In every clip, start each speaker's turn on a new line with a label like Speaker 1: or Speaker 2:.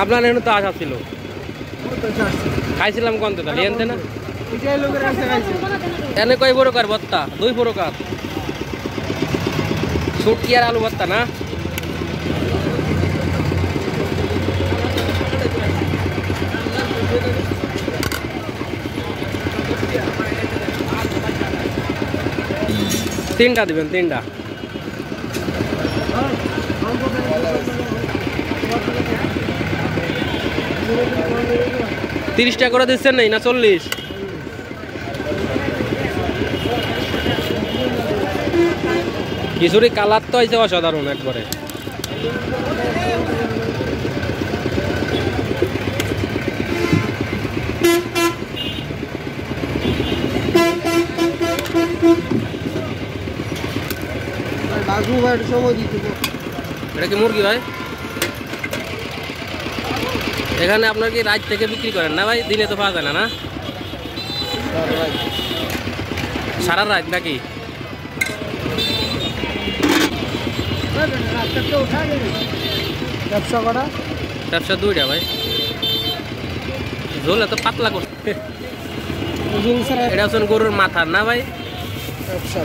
Speaker 1: আপনার এনে তো আসা ছিল খাইছিলাম কোন তাহলে এনতে না এনে কয় প্রকার ভর্তা 2 প্রকার শুটকি আর আলু ভর্তা না তিনটা দিবেন 3টা 30 টাকা করে দিচ্ছেন নাই না 40 খিচুড়ি কালার তো হয়েছে অসাধারণ একবারে এটা কি মুরগি ভাই এখানে আপনার কি রাত থেকে বিক্রি করেন না ভাই দিনে তো পাওয়া যায় না সারা রাত নাকি ব্যবসা 2টা ভাই ঝোল এত পাতলা করছে এটা হচ্ছে গরুর মাথা না ভাই ব্যবসা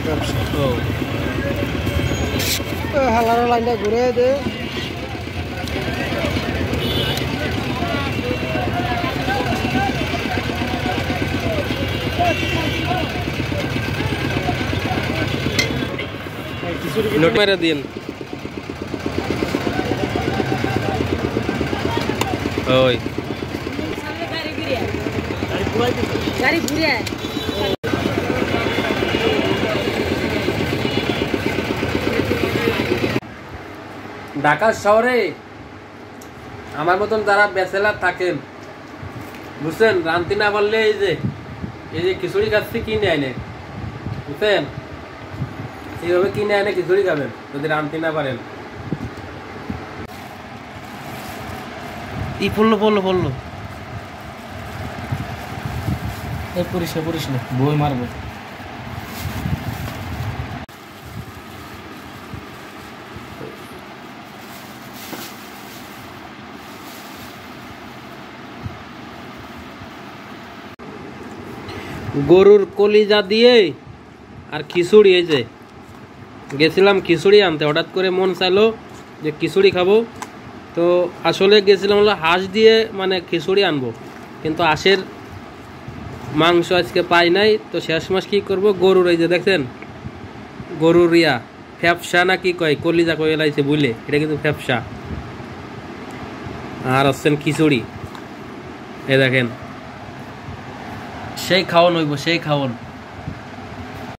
Speaker 1: ও হালার লাইনটা ঘুরে দে নোট মেরে দিন ওই গাড়ি ঘুরে ঢাকা শহরে আমার মতন যারা ব্যাচেলার থাকেন বুঝছেন রান্তি না পারলে এই যে খিচুড়ি খাচ্ছি কিনে আনে বুঝছেন এইভাবে কিনে আনে খিচুড়ি খাবেন যদি রান্তি না পারেন পড়লো পরিস না বই মারবো গরুর কলিজা দিয়ে আর খিচুড়ি এই যে গেছিলাম খিচুড়ি আনতে হঠাৎ করে মন চাইলো যে খিচুড়ি খাবো তো আসলে গেছিলাম হলো হাঁস দিয়ে মানে খিচুড়ি আনবো কিন্তু হাঁসের মাংস আজকে পাই নাই তো শেষ মাস কি করব গরুর এই যে দেখছেন গরুর ফ্যাপসা না কি কয় কলিজা কয়ে লাইছে বুঝলে এটা কিন্তু ফ্যাপসা আর হচ্ছেন খিচুড়ি এই দেখেন সেই খাওয়ান হইব সেই খাওয়ান